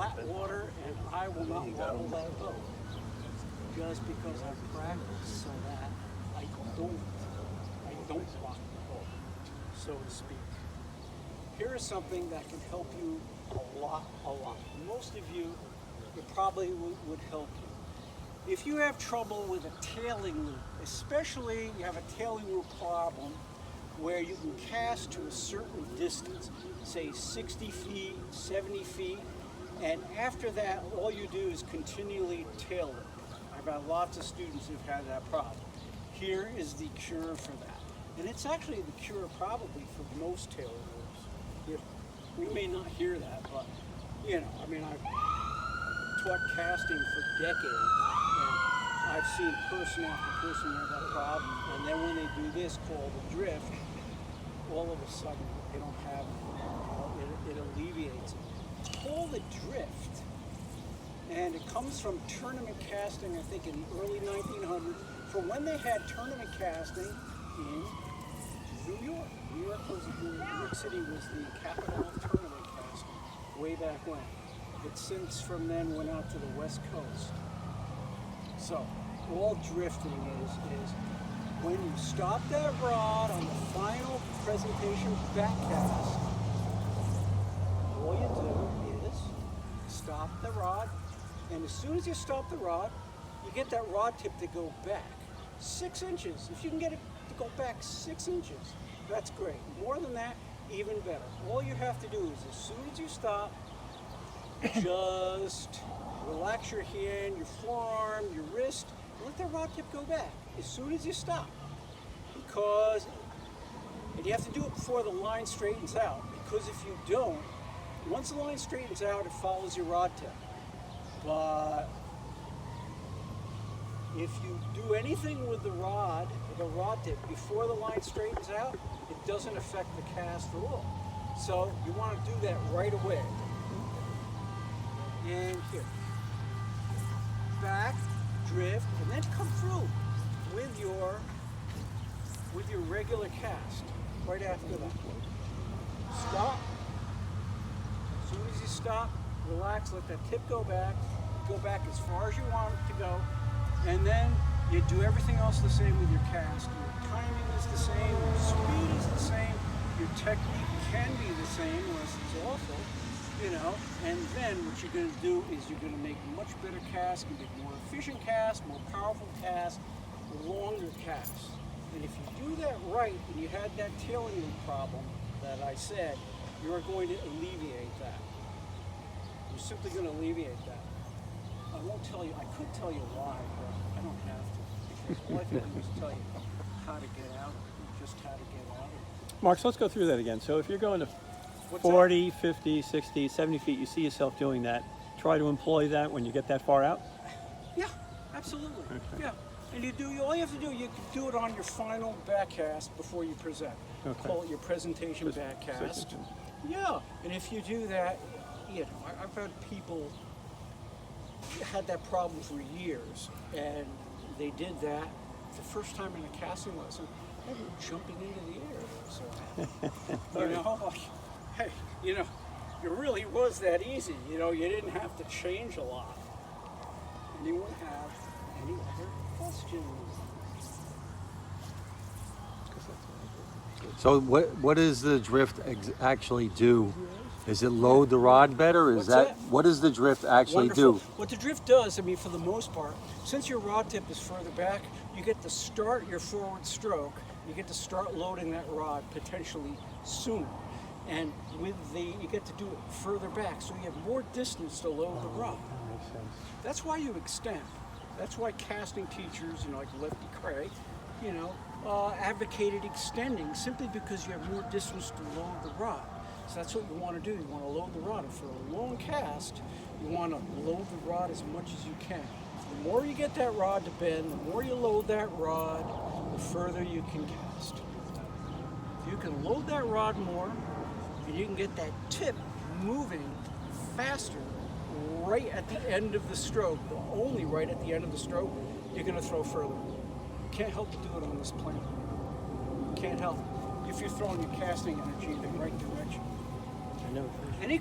flat water, and I will not wobble that boat just because I practice so that I don't rock the boat, so to speak. Here is something that can help you a lot. Most of you, it probably would help you. If you have trouble with a tailing loop, especially you have a tailing loop problem where you can cast to a certain distance, say 60 feet, 70 feet, and after that, all you do is continually tail loop. I've had lots of students who've had that problem. Here is the cure for that. And it's actually the cure probably for most tailing loops. You may not hear that, but you know, I mean, I've taught casting for decades, and I've seen person after person have that problem, and then when they do this called the drift, all of a sudden they don't have it. It alleviates it. It's called a drift, and it comes from tournament casting, I think in the early 1900s, for when they had tournament casting in New York. New York City was the capital of tournament casting way back when. It since from then went out to the West Coast. So all drifting is when you stop that rod on the final presentation backcast, all you do is stop the rod, and as soon as you stop the rod, you get that rod tip to go back 6 inches. If you can get it to go back 6 inches, that's great. More than that, even better. All you have to do is as soon as you stop, just relax your hand, your forearm, your wrist, and let that rod tip go back as soon as you stop. Because, and you have to do it before the line straightens out, because if you don't, once the line straightens out, it follows your rod tip. But if you do anything with the rod tip before the line straightens out, it doesn't affect the cast at all. So you want to do that right away. And here, back, drift, and then come through with your regular cast right after that. Stop. As soon as you stop, relax, let that tip go back as far as you want it to go, and then you do everything else the same with your cast. Your timing is the same, your speed is the same, your technique can be the same unless it's awful. You know, and then what you're going to do is you're going to make much better casts, you make more efficient casts, more powerful casts, longer casts. And if you do that right, and you had that tailing loop problem that I said, you're going to alleviate that. You're simply going to alleviate that. I won't tell you, I could tell you why, but I don't have to. Because all I can do is tell you how to get out, just how to get out. Mark, so let's go through that again. So if you're going to 40, 50, 60, 70 feet, you see yourself doing that. Try to employ that when you get that far out? Yeah, absolutely. Okay. Yeah. And all you have to do, you can do it on your final backcast before you present. Okay. Call it your presentation backcast. Yeah, and if you do that, you know, I've had people had that problem for years, and they did that the first time in a casting lesson, they were jumping into the air. So, you know, hey, you know, it really was that easy. You know, you didn't have to change a lot. Anyone have any other questions? So what does the drift actually do? Is it load the rod better? What's that? What does the drift actually Wonderful. do? What the drift does, I mean, for the most part, since your rod tip is further back, you get to start your forward stroke. You get to start loading that rod potentially sooner. And with you get to do it further back, so you have more distance to load the rod. That makes sense. That's why you extend. That's why casting teachers, you know, like Lefty Cray, you know, advocated extending simply because you have more distance to load the rod. So that's what you want to do. You want to load the rod. And for a long cast, you want to load the rod as much as you can. The more you get that rod to bend, the more you load that rod, the further you can cast. If you can load that rod more, and you can get that tip moving faster right at the end of the stroke, only right at the end of the stroke, you're going to throw further. You can't help but do it on this plane. You can't help it. If you're throwing your casting energy in the right direction. I know. Any